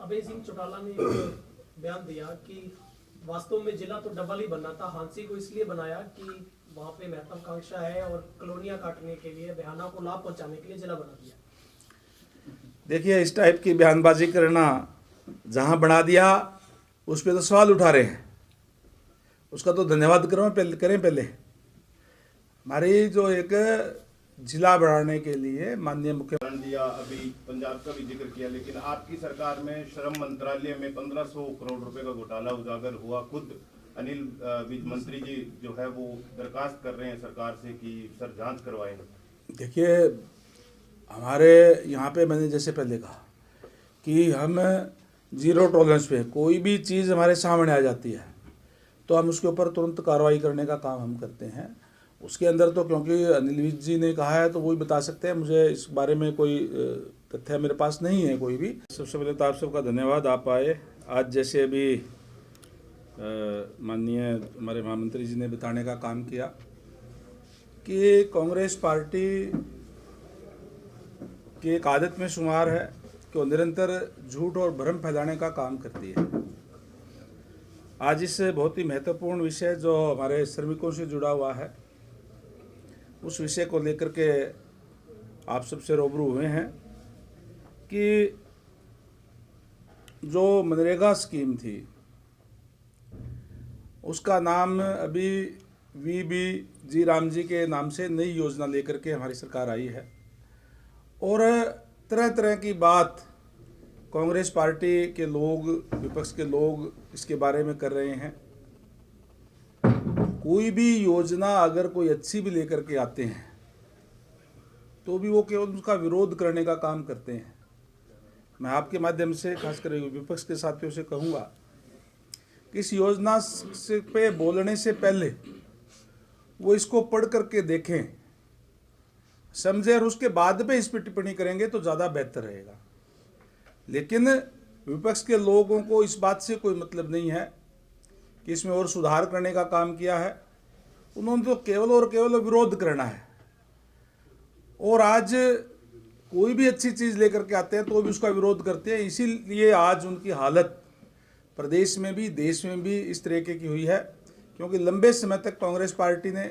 अभय सिंह चौटाला ने एक बयान दिया कि वास्तव में जिला तो डबल ही बनना था, हांसी को इसलिए बनाया कि वहाँ पे महत्वाकांक्षा है और कॉलोनियां काटने के लिए, बयाना को लाभ पहुंचाने के लिए जिला बना दिया। देखिए, इस टाइप की बयानबाजी करना, जहाँ बना दिया उस पर तो सवाल उठा रहे हैं, उसका तो धन्यवाद करें पहले। हमारी जो एक जिला बढ़ाने के लिए माननीय मुख्यमंत्री दिया, अभी पंजाब का भी जिक्र किया, लेकिन आपकी सरकार में श्रम मंत्रालय में 1500 करोड़ रुपए का घोटाला उजागर हुआ। खुद अनिल विज मंत्री जी जो है वो दरखास्त कर रहे हैं सरकार से कि सर जांच करवाएं। देखिए, हमारे यहाँ पे मैंने जैसे पहले कहा कि हम जीरो टॉलरेंस पे, कोई भी चीज़ हमारे सामने आ जाती है तो हम उसके ऊपर तुरंत कार्रवाई करने का काम हम करते हैं। उसके अंदर तो क्योंकि अनिल विज जी ने कहा है तो वही बता सकते हैं, मुझे इस बारे में कोई तथ्य मेरे पास नहीं है कोई भी। सबसे पहले तो आप सबका धन्यवाद, आप आए आज। जैसे अभी माननीय हमारे महामंत्री जी ने बताने का काम किया कि कांग्रेस पार्टी की एक आदत में शुमार है कि वो निरंतर झूठ और भ्रम फैलाने का काम करती है। आज इस बहुत ही महत्वपूर्ण विषय जो हमारे श्रमिकों से जुड़ा हुआ है, उस विषय को लेकर के आप सबसे रूबरू हुए हैं कि जो मनरेगा स्कीम थी उसका नाम अभी वीबी जी राम जी के नाम से नई योजना लेकर के हमारी सरकार आई है और तरह तरह की बात कांग्रेस पार्टी के लोग, विपक्ष के लोग इसके बारे में कर रहे हैं। कोई भी योजना अगर कोई अच्छी भी लेकर के आते हैं तो भी वो केवल उसका विरोध करने का काम करते हैं। मैं आपके माध्यम से खासकर विपक्ष के साथियों से कहूँगा कि इस योजना से पे बोलने से पहले वो इसको पढ़ करके देखें, समझें और उसके बाद में इस पर टिप्पणी करेंगे तो ज़्यादा बेहतर रहेगा। लेकिन विपक्ष के लोगों को इस बात से कोई मतलब नहीं है कि इसमें और सुधार करने का काम किया है। उन्होंने तो केवल और केवल विरोध करना है और आज कोई भी अच्छी चीज़ लेकर के आते हैं तो भी उसका विरोध करते हैं। इसीलिए आज उनकी हालत प्रदेश में भी, देश में भी इस तरीके की हुई है, क्योंकि लंबे समय तक कांग्रेस पार्टी ने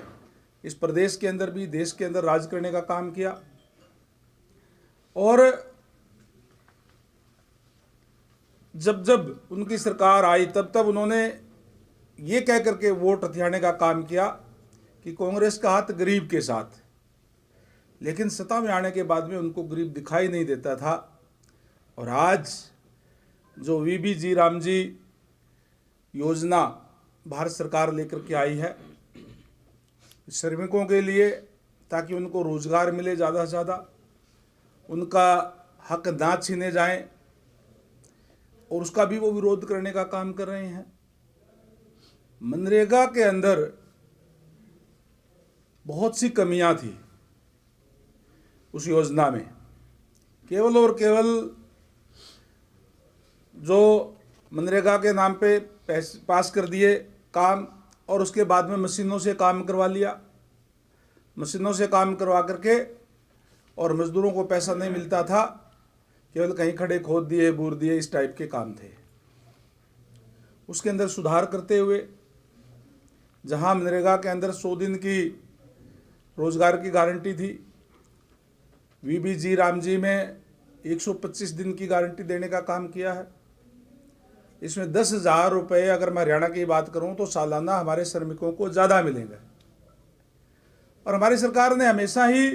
इस प्रदेश के अंदर भी, देश के अंदर राज करने का काम किया और जब जब उनकी सरकार आई तब तब उन्होंने ये कह करके वोट हथियाने का काम किया कि कांग्रेस का हाथ गरीब के साथ, लेकिन सत्ता में आने के बाद में उनको गरीब दिखाई नहीं देता था। और आज जो वीबी जी राम जी योजना भारत सरकार लेकर के आई है श्रमिकों के लिए, ताकि उनको रोजगार मिले ज़्यादा से ज़्यादा, उनका हक ना छीने जाएं, और उसका भी वो विरोध करने का काम कर रहे हैं। मनरेगा के अंदर बहुत सी कमियां थी उस योजना में, केवल और केवल जो मनरेगा के नाम पे पैसे पास कर दिए काम और उसके बाद में मशीनों से काम करवा लिया, मशीनों से काम करवा करके और मजदूरों को पैसा नहीं मिलता था, केवल कहीं खड़े खोद दिए, बूर दिए, इस टाइप के काम थे। उसके अंदर सुधार करते हुए जहां मनरेगा के अंदर 100 दिन की रोजगार की गारंटी थी, वीबी जी राम जी में 125 दिन की गारंटी देने का काम किया है। इसमें 10,000 रुपये, अगर मैं हरियाणा की बात करूं तो सालाना हमारे श्रमिकों को ज़्यादा मिलेंगे। और हमारी सरकार ने हमेशा ही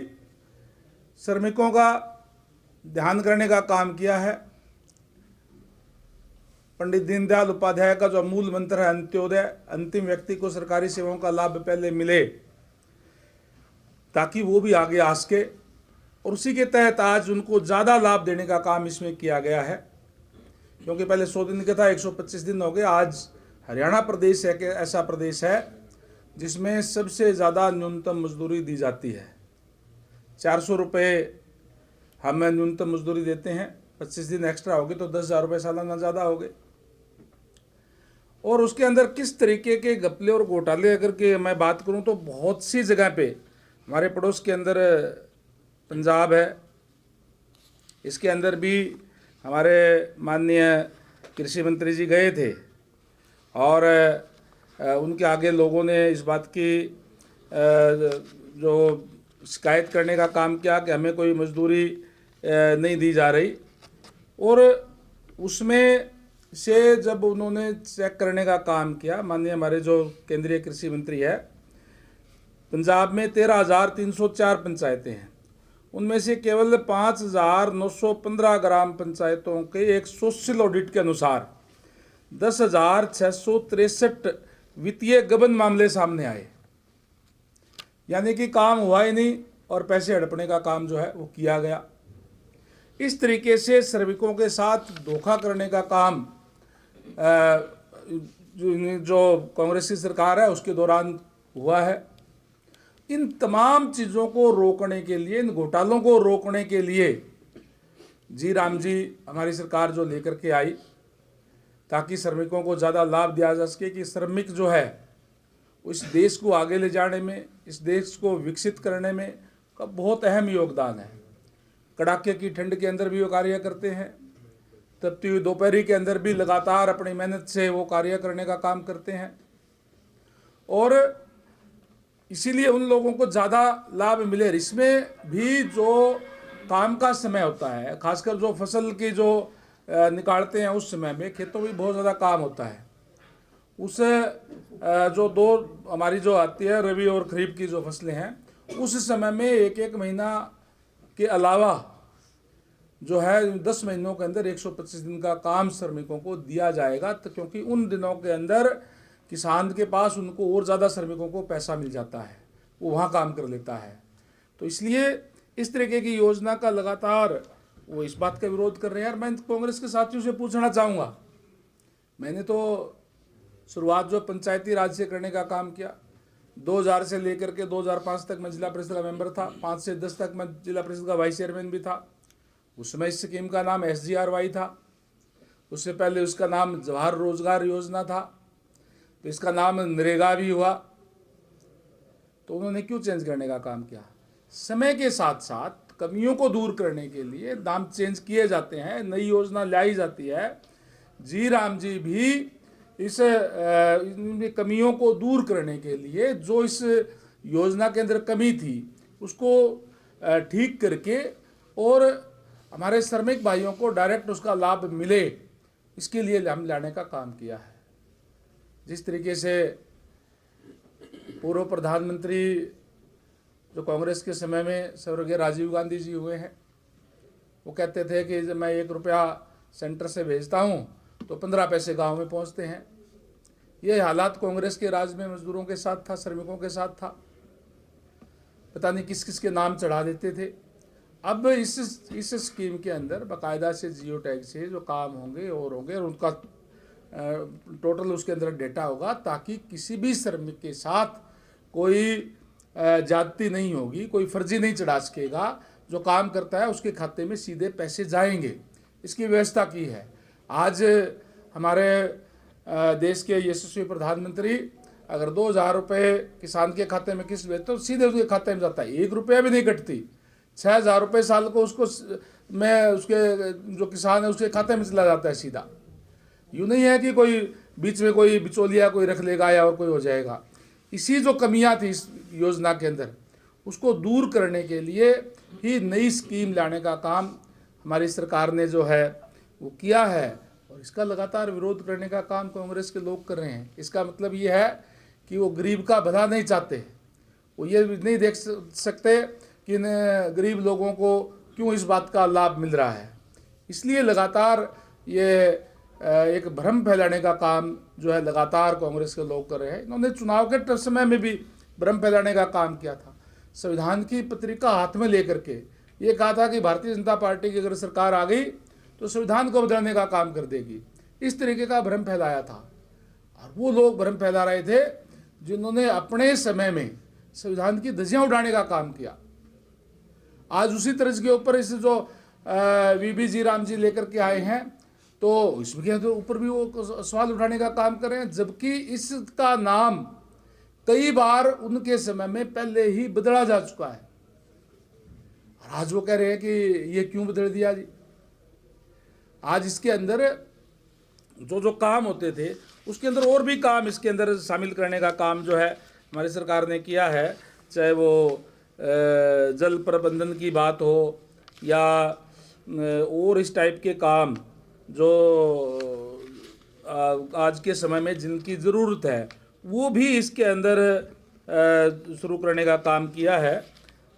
श्रमिकों का ध्यान करने का काम किया है। पंडित दीनदयाल उपाध्याय का जो मूल मंत्र है अंत्योदय, अंतिम व्यक्ति को सरकारी सेवाओं का लाभ पहले मिले ताकि वो भी आगे आ सके, और उसी के तहत आज उनको ज़्यादा लाभ देने का काम इसमें किया गया है। क्योंकि पहले 100 दिन का था, 125 दिन हो गए। आज हरियाणा प्रदेश है कि ऐसा प्रदेश है जिसमें सबसे ज़्यादा न्यूनतम मजदूरी दी जाती है। 400 रुपये हम न्यूनतम मजदूरी देते हैं, 25 दिन एक्स्ट्रा हो गए तो 10,000 रुपये सालाना ज़्यादा हो गए। और उसके अंदर किस तरीके के घपले और घोटाले अगर के मैं बात करूं तो बहुत सी जगह पे, हमारे पड़ोस के अंदर पंजाब है, इसके अंदर भी हमारे माननीय कृषि मंत्री जी गए थे और उनके आगे लोगों ने इस बात की जो शिकायत करने का काम किया कि हमें कोई मजदूरी नहीं दी जा रही, और उसमें से जब उन्होंने चेक करने का काम किया, माननीय हमारे जो केंद्रीय कृषि मंत्री है, पंजाब में 13,304 पंचायतें हैं, उनमें से केवल 5,915 ग्राम पंचायतों के एक सोशल ऑडिट के अनुसार 10,663 वित्तीय गबन मामले सामने आए। यानी कि काम हुआ ही नहीं और पैसे हड़पने का काम जो है वो किया गया। इस तरीके से श्रमिकों के साथ धोखा करने का काम जो कांग्रेस की सरकार है उसके दौरान हुआ है। इन तमाम चीज़ों को रोकने के लिए, इन घोटालों को रोकने के लिए जी राम जी हमारी सरकार जो लेकर के आई, ताकि श्रमिकों को ज़्यादा लाभ दिया जा सके, कि श्रमिक जो है इस देश को आगे ले जाने में, इस देश को विकसित करने में का बहुत अहम योगदान है। कड़ाके की ठंड के अंदर भी वो कार्य करते हैं, तपती हुई दोपहरी के अंदर भी लगातार अपनी मेहनत से वो कार्य करने का काम करते हैं, और इसीलिए उन लोगों को ज़्यादा लाभ मिले। इसमें भी जो काम का समय होता है, खासकर जो फसल की जो निकालते हैं उस समय में खेतों में बहुत ज़्यादा काम होता है। उस जो दो हमारी जो आती है रबी और खरीफ की जो फसलें हैं, उस समय में एक महीना के अलावा जो है 10 महीनों के अंदर 125 दिन का काम श्रमिकों को दिया जाएगा, तो क्योंकि उन दिनों के अंदर किसान के पास उनको और ज़्यादा श्रमिकों को पैसा मिल जाता है, वो वहाँ काम कर लेता है। तो इसलिए इस तरीके की योजना का लगातार वो इस बात का विरोध कर रहे हैं। और मैं कांग्रेस के साथियों से पूछना चाहूँगा, मैंने तो शुरुआत जो पंचायती राज से करने का काम किया, 2000 से लेकर के 2005 तक मैं जिला परिषद का मेंबर था, 5 से 10 तक मैं जिला परिषद का वाइस चेयरमैन भी था। उस समय इस स्कीम का नाम SGRY था, उससे पहले उसका नाम जवाहर रोजगार योजना था, तो इसका नाम नरेगा भी हुआ। तो उन्होंने क्यों चेंज करने का काम किया? समय के साथ साथ कमियों को दूर करने के लिए नाम चेंज किए जाते हैं, नई योजना लाई जाती है। जी राम जी भी इस कमियों को दूर करने के लिए, जो इस योजना के अंदर कमी थी उसको ठीक करके और हमारे श्रमिक भाइयों को डायरेक्ट उसका लाभ मिले, इसके लिए हम लाने का काम किया है। जिस तरीके से पूर्व प्रधानमंत्री जो कांग्रेस के समय में स्वर्गीय राजीव गांधी जी हुए हैं, वो कहते थे कि जब मैं 1 रुपया सेंटर से भेजता हूँ तो 15 पैसे गांव में पहुँचते हैं। ये हालात कांग्रेस के राज में मजदूरों के साथ था, श्रमिकों के साथ था। पता नहीं किस किस के नाम चढ़ा देते थे। अब इस स्कीम के अंदर बाकायदा से जियो टैग से जो काम होंगे और उनका टोटल उसके अंदर डेटा होगा, ताकि किसी भी श्रमिक के साथ कोई जाति नहीं होगी, कोई फर्जी नहीं चढ़ा सकेगा। जो काम करता है उसके खाते में सीधे पैसे जाएंगे, इसकी व्यवस्था की है। आज हमारे देश के यशस्वी प्रधानमंत्री अगर 2,000 रुपये किसान के खाते में किस्त भेजते तो सीधे उसके खाते में जाता है, 1 रुपया भी नहीं कटती। 6,000 रुपये साल को उसको उसके जो किसान है उसके खाते में चला जाता है सीधा। यूँ नहीं है कि कोई बीच में कोई बिचौलिया कोई रख लेगा या और कोई हो जाएगा। इसी जो कमियां थी इस योजना के अंदर, उसको दूर करने के लिए ही नई स्कीम लाने का काम हमारी सरकार ने जो है वो किया है, और इसका लगातार विरोध करने का काम कांग्रेस के लोग कर रहे हैं। इसका मतलब ये है कि वो गरीब का भला नहीं चाहते, वो ये नहीं देख सकते कि इन गरीब लोगों को क्यों इस बात का लाभ मिल रहा है। इसलिए लगातार ये एक भ्रम फैलाने का काम जो है लगातार कांग्रेस के लोग कर रहे हैं। इन्होंने चुनाव के समय में भी भ्रम फैलाने का काम किया था। संविधान की पत्रिका हाथ में लेकर के ये कहा था कि भारतीय जनता पार्टी की अगर सरकार आ गई तो संविधान को बदलने का काम कर देगी। इस तरीके का भ्रम फैलाया था, और वो लोग भ्रम फैला रहे थे जिन्होंने अपने समय में संविधान की धज्जियां उड़ाने का काम किया। आज उसी तर्ज के ऊपर इस जो VB जी राम जी लेकर के आए हैं, तो इसके ऊपर भी वो सवाल उठाने का काम कर रहे हैं, जबकि इसका नाम कई बार उनके समय में पहले ही बदला जा चुका है। और आज वो कह रहे हैं कि ये क्यों बदल दिया जी। आज इसके अंदर जो जो काम होते थे उसके अंदर और भी काम इसके अंदर शामिल करने का काम जो है हमारी सरकार ने किया है, चाहे वो जल प्रबंधन की बात हो या और इस टाइप के काम जो आज के समय में जिनकी ज़रूरत है वो भी इसके अंदर शुरू करने का काम किया है,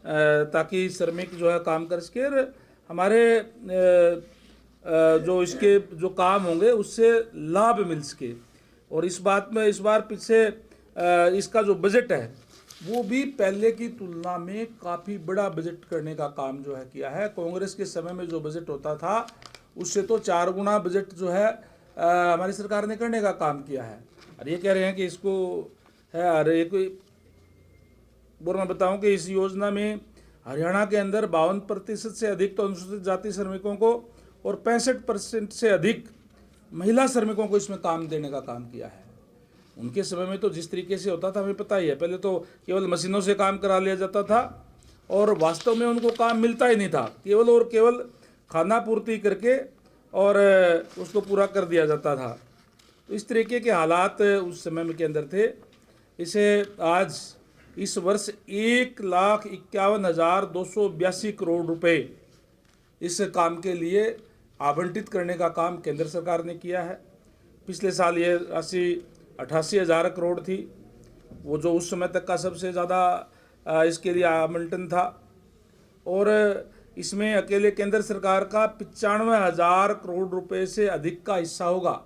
ताकि श्रमिक जो है काम कर सके और हमारे जो इसके जो काम होंगे उससे लाभ मिल सके। और इस बात में इस बार पीछे इसका जो बजट है वो भी पहले की तुलना में काफ़ी बड़ा बजट करने का काम जो है किया है। कांग्रेस के समय में जो बजट होता था उससे तो 4 गुना बजट जो है हमारी सरकार ने करने का काम किया है। और ये कह रहे हैं कि इसको है, अरे एक और मैं बताऊं कि इस योजना में हरियाणा के अंदर 52% से अधिक तो अनुसूचित जाति श्रमिकों को और 65% से अधिक महिला श्रमिकों को इसमें काम देने का काम किया है। उनके समय में तो जिस तरीके से होता था हमें पता ही है, पहले तो केवल मशीनों से काम करा लिया जाता था और वास्तव में उनको काम मिलता ही नहीं था, केवल और केवल खाना पूर्ति करके और उसको पूरा कर दिया जाता था। तो इस तरीके के हालात उस समय के अंदर थे। इसे आज इस वर्ष 1,51,282 करोड़ रुपए इस काम के लिए आवंटित करने का काम केंद्र सरकार ने किया है। पिछले साल ये राशि 88,000 करोड़ थी, वो जो उस समय तक का सबसे ज़्यादा इसके लिए आवंटन था। और इसमें अकेले केंद्र सरकार का 95,000 करोड़ रुपए से अधिक का हिस्सा होगा,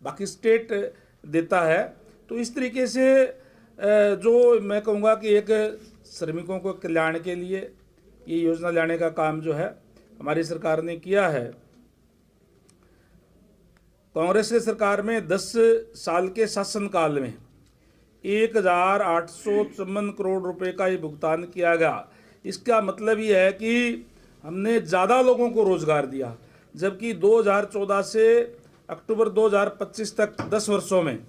बाकी स्टेट देता है। तो इस तरीके से जो मैं कहूँगा कि एक श्रमिकों को कल्याण के लिए ये योजना लाने का काम जो है हमारी सरकार ने किया है। कांग्रेस की सरकार में 10 साल के शासनकाल में 1,854 करोड़ रुपए का ये भुगतान किया गया। इसका मतलब ये है कि हमने ज़्यादा लोगों को रोजगार दिया, जबकि 2014 से अक्टूबर 2025 तक 10 वर्षों में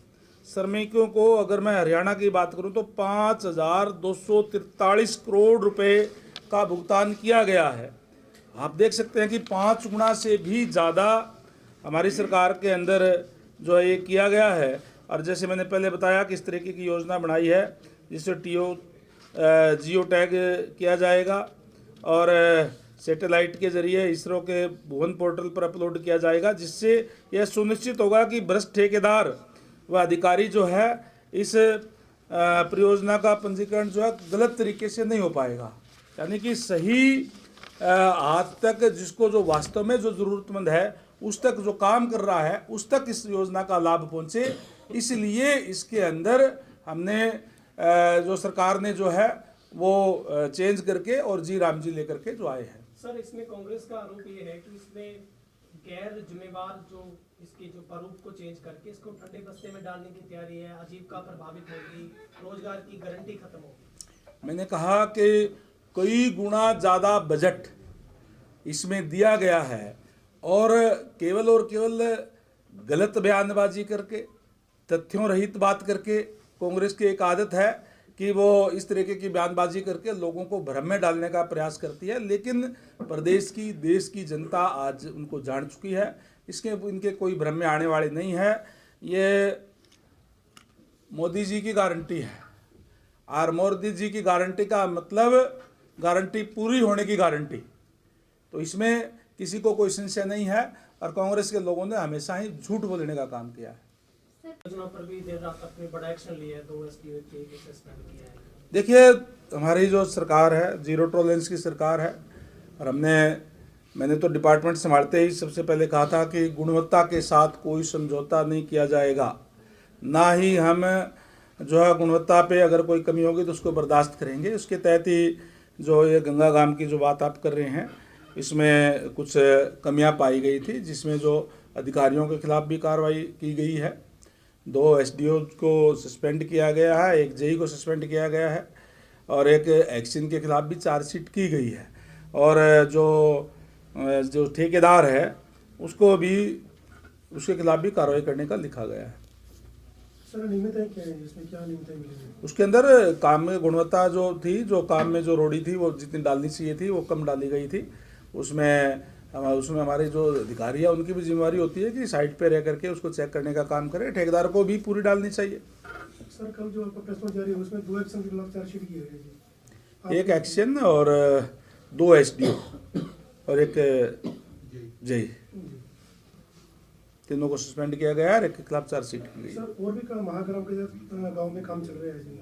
श्रमिकों को अगर मैं हरियाणा की बात करूं तो 5,243 करोड़ रुपए का भुगतान किया गया है। आप देख सकते हैं कि 5 गुना से भी ज़्यादा हमारी सरकार के अंदर जो है ये किया गया है। और जैसे मैंने पहले बताया कि इस तरीके की योजना बनाई है जिससे जियो टैग किया जाएगा और सैटेलाइट के जरिए इसरो के भुवन पोर्टल पर अपलोड किया जाएगा, जिससे यह सुनिश्चित होगा कि भ्रष्ट ठेकेदार व अधिकारी जो है इस परियोजना का पंजीकरण जो है गलत तरीके से नहीं हो पाएगा। यानी कि सही हाथ तक जिसको जो वास्तव में जो ज़रूरतमंद है उस तक जो काम कर रहा है उस तक इस योजना का लाभ पहुंचे। इसलिए इसके अंदर हमने जो सरकार ने जो है वो चेंज करके और जी राम जी लेकर के जो आए हैं। सर, इसमें कांग्रेस का आरोप ये है कि इसमें गैर जिम्मेवार जो इसके जो प्रारूप को चेंज करके इसको ठंडे बस्ते में डालने की तैयारी है, आजीविका प्रभावित होगी, रोजगार की गारंटी खत्म होगी। मैंने कहा कि कई गुना ज़्यादा बजट इसमें दिया गया है और केवल गलत बयानबाजी करके, तथ्यों रहित बात करके, कांग्रेस की एक आदत है कि वो इस तरीके की बयानबाजी करके लोगों को भ्रम में डालने का प्रयास करती है। लेकिन प्रदेश की देश की जनता आज उनको जान चुकी है, इसके इनके कोई भ्रम में आने वाले नहीं है। ये मोदी जी की गारंटी है और मोदी जी की गारंटी का मतलब गारंटी पूरी होने की गारंटी। तो इसमें किसी को कोई संशय नहीं है और कांग्रेस के लोगों ने हमेशा ही झूठ बोलने का काम किया है। योजना पर भी देर रात तक में बड़ा एक्शन लिया है, 2 एसडीओ के सस्पेंड किया है। देखिए, हमारी जो सरकार है जीरो टॉलरेंस की सरकार है और मैंने तो डिपार्टमेंट संभालते ही सबसे पहले कहा था कि गुणवत्ता के साथ कोई समझौता नहीं किया जाएगा, ना ही हम जो है गुणवत्ता पे अगर कोई कमी होगी तो उसको बर्दाश्त करेंगे। उसके तहत ही जो ये गंगा गाम की जो बात आप कर रहे हैं इसमें कुछ कमियां पाई गई थी, जिसमें जो अधिकारियों के खिलाफ भी कार्रवाई की गई है। 2 एसडीओ को सस्पेंड किया गया है, एक जेई को सस्पेंड किया गया है और एक एक्शन के खिलाफ भी चार्जशीट की गई है। और जो ठेकेदार है उसको भी उसके खिलाफ भी कार्रवाई करने का लिखा गया है। सर, नियमितताएं क्या है इसमें, क्या नियमितताएं मिली? उसके अंदर काम में गुणवत्ता जो थी, जो काम में जो रोड़ी थी वो जितनी डालनी चाहिए थी वो कम डाली गई थी। उसमें उसमें हमारे जो अधिकारी है उनकी भी जिम्मेवारी होती है कि साइट पे रह करके उसको चेक करने का काम करें। ठेकेदार को भी पूरी डालनी चाहिए। सर कल जो आपका प्रेस नोट जारी है उसमें 2 एक्शन के खिलाफ चार्जशीट की है जी। एक एक्शन और 2 एसडीओ और एक जय, तीनों को सस्पेंड किया गया है और एक के खिलाफ चार्जशीट की गई। सर और भी महाग्राम के गांव में काम चल रहा है जी,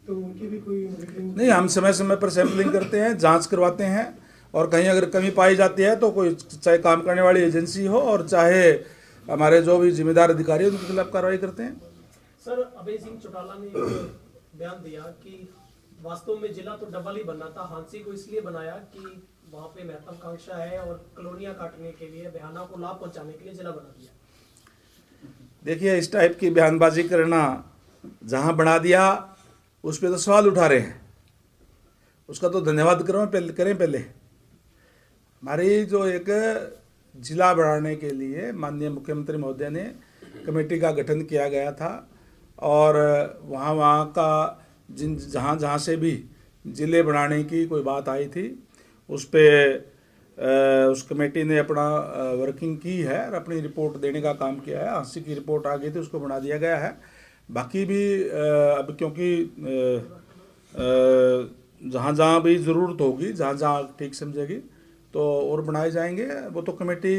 तो उनकी भी कोई मॉनिटरिंग नहीं, हम समय समय पर सैंपलिंग करते हैं, जांच करवाते हैं और कहीं अगर कमी पाई जाती है तो कोई चाहे काम करने वाली एजेंसी हो और चाहे हमारे जो भी जिम्मेदार अधिकारी हैं उनके खिलाफ कार्रवाई करते हैं। सर अभय सिंह चौटाला ने एक बयान दिया कि वास्तव में जिला तो डबल ही बनना था, हांसी को इसलिए बनाया कि वहाँ पे महत्वाकांक्षा है और कॉलोनियां काटने के लिए, बयाना को लाभ पहुंचाने के लिए जिला बना दिया। देखिए, इस टाइप की बयानबाजी करना, जहाँ बना दिया उस पर तो सवाल उठा रहे हैं, उसका तो धन्यवाद करें पहले। हमारी जो एक जिला बढ़ाने के लिए माननीय मुख्यमंत्री महोदय ने कमेटी का गठन किया गया था और वहाँ का जहाँ से भी ज़िले बढ़ाने की कोई बात आई थी उस पे उस कमेटी ने अपना वर्किंग की है और अपनी रिपोर्ट देने का काम किया है। 80 की रिपोर्ट आ गई थी, उसको बना दिया गया है। बाकी भी अब क्योंकि जहाँ जहाँ भी ज़रूरत होगी, जहाँ जहाँ ठीक समझेगी तो और बनाए जाएंगे। वो तो कमेटी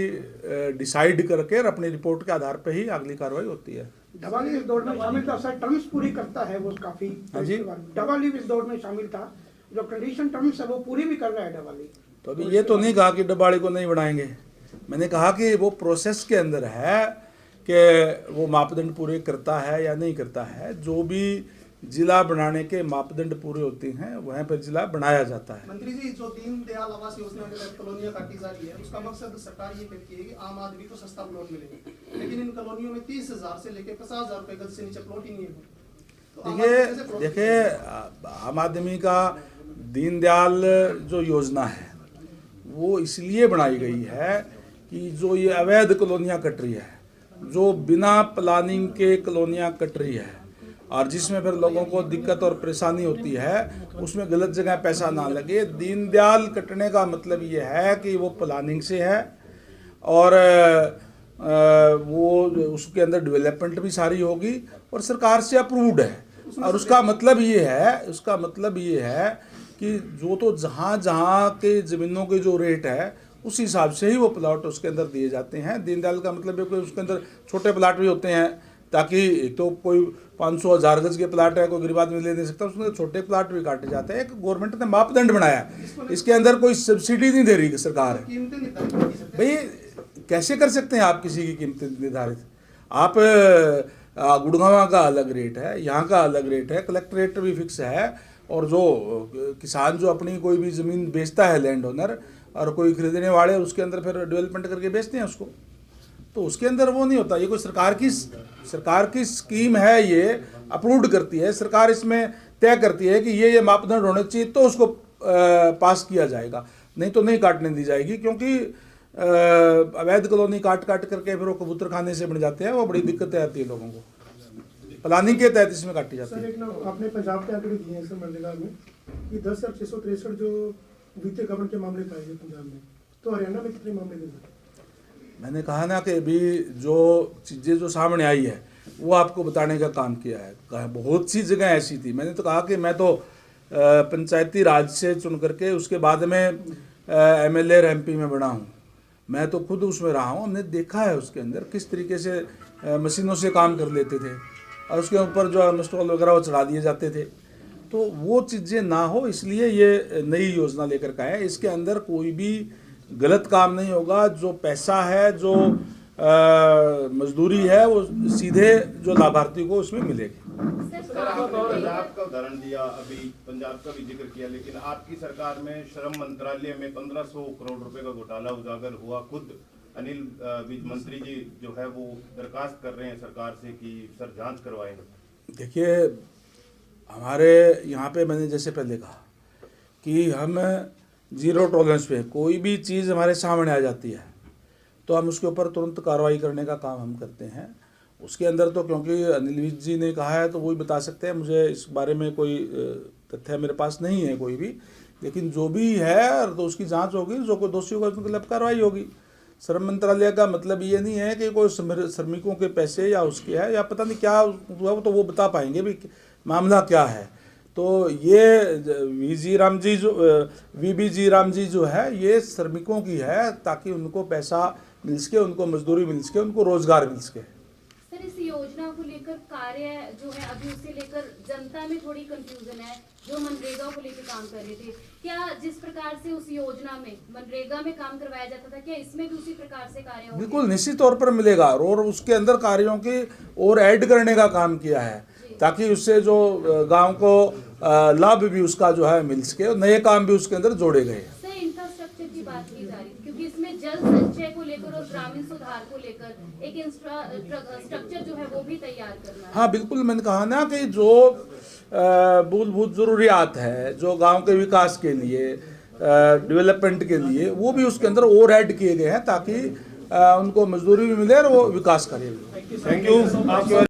डिसाइड करके और अपनी रिपोर्ट के आधार पर ही अगली कार्रवाई होती है। डवाली इस दौर में शामिल था सर, टर्म्स पूरी करता है वो काफी। हाँ जी, डवाली इस दौर में शामिल था, जो कंडीशन टर्म्स है वो पूरी भी कर रहा है डवाली। तो अभी ये तो नहीं कहा कि डबाड़ी को नहीं बढ़ाएंगे, मैंने कहा कि वो प्रोसेस के अंदर है कि वो मापदंड पूरे करता है या नहीं करता है। जो भी जिला बनाने के मापदंड पूरे होते हैं वहाँ पर जिला बनाया जाता है। मंत्री जी, जो दीनदयाल आवास योजना के तहत कॉलोनियां काटी जा रही है, उसका मकसद सरकार ये कहती है कि आम आदमी को सस्ता प्लॉट मिलेगा, लेकिन इन कॉलोनियों में 30,000 से लेकर 50,000 रुपए गज से नीचे प्लॉट ही नहीं है। तो देखिए आम आदमी का दीनदयाल जो योजना है वो इसलिए बनाई गई है कि जो ये अवैध कॉलोनियां कट रही है, जो बिना प्लानिंग के कॉलोनियां कट रही है और जिसमें फिर लोगों को दिक्कत और परेशानी होती है, उसमें गलत जगह पैसा ना लगे। दीनदयाल कटने का मतलब ये है कि वो प्लानिंग से है और वो उसके अंदर डेवलपमेंट भी सारी होगी और सरकार से अप्रूव्ड है। और उसका मतलब ये है कि जो तो जहाँ जहाँ के ज़मीनों के जो रेट है उस हिसाब से ही वो प्लाट उसके अंदर दिए जाते हैं। दीनदयाल का मतलब है कि उसके अंदर छोटे प्लाट भी होते हैं, ताकि एक तो कोई 500,000 गज के प्लाट है, कोई गरीब आदमी ले नहीं सकता, उसके अंदर छोटे प्लाट भी काटे जाते हैं। एक गवर्नमेंट ने मापदंड बनाया है, इसके अंदर कोई सब्सिडी नहीं दे रही सरकार। भाई कैसे कर सकते हैं आप किसी की कीमतें निर्धारित? आप गुड़गांव का अलग रेट है, यहाँ का अलग रेट है, कलेक्ट्रेट भी फिक्स है और जो किसान जो अपनी कोई भी ज़मीन बेचता है, लैंड ओनर, और कोई खरीदने वाले उसके अंदर फिर डेवलपमेंट करके बेचते हैं उसको, तो उसके अंदर वो नहीं होता। ये कोई सरकार की स्कीम है, ये अप्रूव्ड करती है सरकार, इसमें तय करती है कि ये मापदंड होने चाहिए तो उसको पास किया जाएगा, नहीं तो नहीं काटने दी जाएगी। क्योंकि अवैध कॉलोनी काट करके फिर वो कबूतर खाने से बन जाते हैं, वो बड़ी दिक्कतें आती है लोगों को। प्लानिंग के तहत इसमें काटी जाती है। सर एक ना आपने पंजाब के आंकड़े दिए हैं सर मनरेगा में कि 10,663 जो वित्तीय गबन के मामले पाए गए पंजाब में, तो हरियाणा में कितने मामले गए? मैंने कहा ना कि अभी जो चीज़ें जो सामने आई है वो आपको बताने का काम किया है। बहुत सी जगह ऐसी थी, मैंने तो कहा कि मैं तो पंचायती राज से चुन करके उसके बाद में MLA और MP में बना हूँ, मैं तो खुद उसमें रहा हूँ। हमने देखा है उसके अंदर किस तरीके से मशीनों से काम कर लेते थे और उसके ऊपर जो मिस्टॉल वगैरह वो चढ़ा दिए जाते थे। तो वो चीज़ें ना हो इसलिए ये नई योजना लेकर का है। इसके अंदर कोई भी गलत काम नहीं होगा। जो पैसा है, जो मजदूरी है, वो सीधे जो लाभार्थी को उसमें मिलेगी। सर आपने पंजाब का उदाहरण दिया, अभी पंजाब का भी जिक्र किया, लेकिन आपकी सरकार में श्रम मंत्रालय में 1500 करोड़ रुपए का घोटाला उजागर हुआ। खुद अनिल विज मंत्री जी जो है वो दरखास्त कर रहे हैं सरकार से कि सर जांच करवाएं। देखिए हमारे यहाँ पे मैंने जैसे पहले कहा कि हम जीरो टॉलरेंस पे कोई भी चीज़ हमारे सामने आ जाती है तो हम उसके ऊपर तुरंत कार्रवाई करने का काम हम करते हैं। उसके अंदर तो क्योंकि अनिल विज जी ने कहा है तो वही बता सकते हैं, मुझे इस बारे में कोई तथ्य मेरे पास नहीं है कोई भी लेकिन जो भी है तो उसकी जांच होगी, जो कोई दोषी होगा उसके खिलाफ कार्रवाई होगी। श्रम मंत्रालय का मतलब ये नहीं है कि कोई श्रमिकों के पैसे या उसके है या पता नहीं क्या हुआ, तो वो बता पाएंगे भी मामला क्या है। तो ये वीबी जी राम जी जो है ये श्रमिकों की है, ताकि उनको पैसा मिल सके, उनको मजदूरी मिल सके, उनको रोजगार मिल सके। सर, इस योजना को लेकर कार्य जो है अभी उसे लेकर जनता में थोड़ी कंफ्यूजन है, जो मनरेगा को लेकर काम कर रहे थे। क्या जिस प्रकार से उस योजना में मनरेगा में काम करवाया जाता था, क्या इसमें भी उसी प्रकार से कार्य होंगे? बिल्कुल निश्चित तौर पर मिलेगा, और उसके अंदर कार्यों की और ऐड करने का काम किया है, ताकि उससे जो गांव को लाभ भी उसका जो है मिल सके, और नए काम भी उसके अंदर जोड़े गए। सर, इंफ्रास्ट्रक्चर की बात की जा रही है, क्योंकि इसमें जल संचय को लेकर और ग्रामीण सुधार को लेकर एक इंफ्रास्ट्रक्चर जो है वो भी तैयार करना है। हाँ बिल्कुल, मैंने कहा ना कि जो मूलभूत ज़रूरियात है जो गांव के विकास के लिए, डेवलपमेंट के लिए, वो भी उसके अंदर और ऐड किए गए हैं, ताकि उनको मजदूरी भी मिले और वो विकास करें। Thank you.